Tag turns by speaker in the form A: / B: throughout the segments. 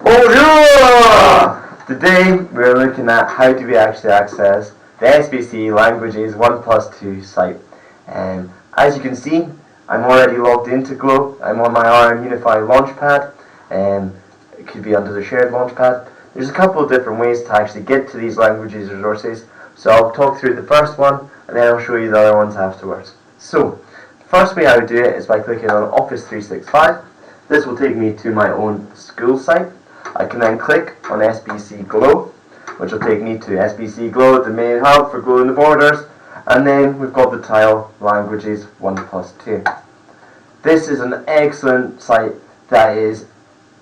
A: Bonjour! Today we're looking at how do we actually access the SBC Languages 1+2 site. As you can see, I'm already logged into Glow. I'm on my RM Unify Launchpad. It could be under the shared Launchpad. There's a couple of different ways to actually get to these languages resources. So I'll talk through the first one and then I'll show you the other ones afterwards. So, the first way I would do it is by clicking on Office 365. This will take me to my own school site. I can then click on SBC Glow, which will take me to SBC Glow, the main hub for Glow in the Borders, and then we've got the tile Languages 1+2. This is an excellent site that is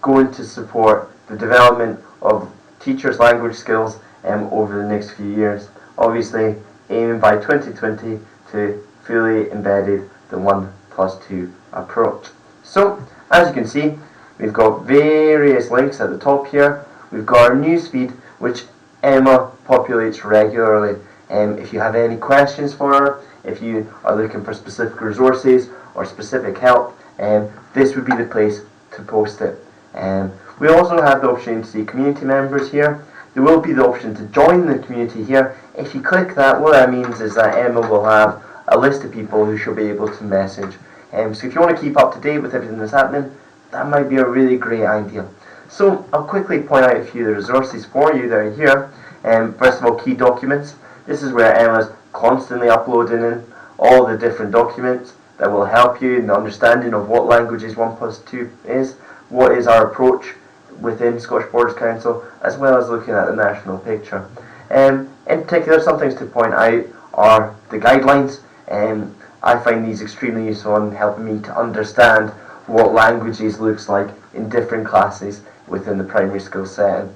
A: going to support the development of teachers' language skills over the next few years. Obviously, aiming by 2020 to fully embedded the 1+2 approach. So, as you can see, we've got various links at the top here. We've got our newsfeed, which Emma populates regularly. If you have any questions for her, if you are looking for specific resources or specific help, this would be the place to post it. We also have the option to see community members here. There will be the option to join the community here. If you click that, what that means is that Emma will have a list of people who she'll be able to message. So if you want to keep up to date with everything that's happening, that might be a really great idea. So I'll quickly point out a few of the resources for you that are here. First of all, key documents. This is where Emma's constantly uploading in all the different documents that will help you in the understanding of what Languages 1+2 is, what is our approach within Scottish Borders Council, as well as looking at the national picture. In particular, some things to point out are the guidelines. I find these extremely useful in helping me to understand what languages looks like in different classes within the primary school setting.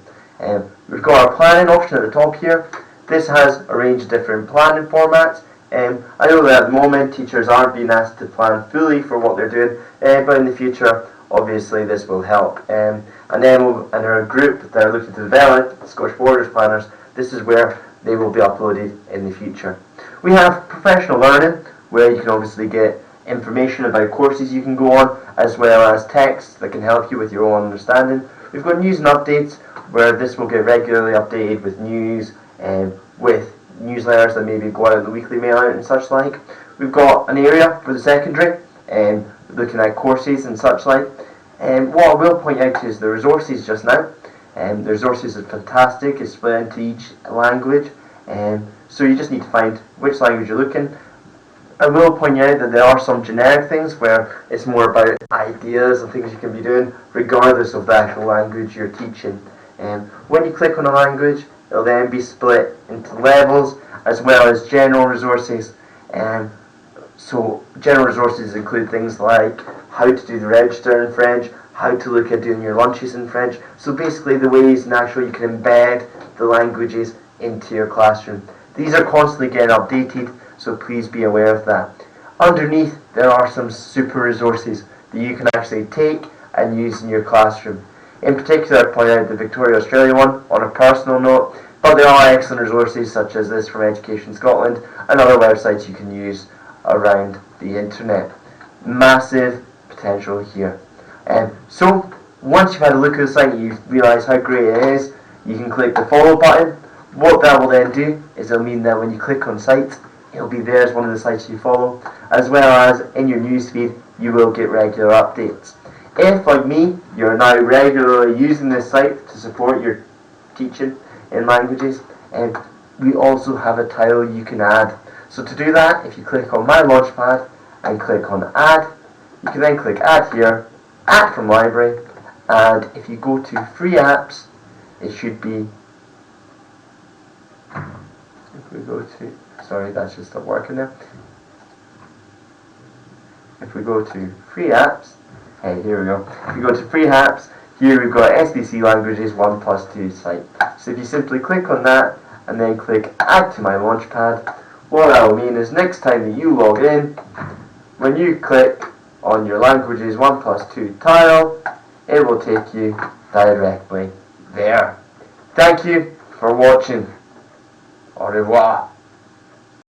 A: We've got our planning option at the top here. This has a range of different planning formats. I know that at the moment teachers aren't being asked to plan fully for what they're doing, but in the future obviously this will help. And Emma and her group that are looking to develop Scottish Borders planners, this is where they will be uploaded in the future. We have professional learning, where you can obviously get information about courses you can go on, as well as texts that can help you with your own understanding. We've got news and updates, where this will get regularly updated with news and with newsletters that maybe go out in the weekly mail out and such like. We've got an area for the secondary, looking at courses and such like. What I will point out is the resources just now. The resources are fantastic. It's split into each language, so you just need to find which language you're looking. I will point out that there are some generic things where it's more about ideas and things you can be doing regardless of the actual language you're teaching. When you click on a language, it'll then be split into levels as well as general resources. So general resources include things like how to do the register in French, how to look at doing your lunches in French. So basically the ways naturally you can embed the languages into your classroom. These are constantly getting updated, so please be aware of that. Underneath, there are some super resources that you can actually take and use in your classroom. In particular, I point out the Victoria Australia one on a personal note, but there are excellent resources such as this from Education Scotland and other websites you can use around the internet. Massive potential here. So, once you've had a look at the site and you've realised how great it is, you can click the follow button. What that will then do is it'll mean that when you click on sites, it'll be there as one of the sites you follow, as well as in your newsfeed you will get regular updates. If, like me, you're now regularly using this site to support your teaching in languages, we also have a tile you can add. So to do that, if you click on My Launchpad and click on Add, you can then click Add here, Add from Library, and if you go to Free Apps, it should be, if we go to, sorry, that's just not working there. If we go to Free Apps, hey, here we go. If we go to Free Apps, here we've got SBC Languages 1+2 site. So if you simply click on that and then click Add to My Launchpad, what that will mean is next time that you log in, when you click on your Languages 1+2 tile, it will take you directly there. Thank you for watching. Au revoir.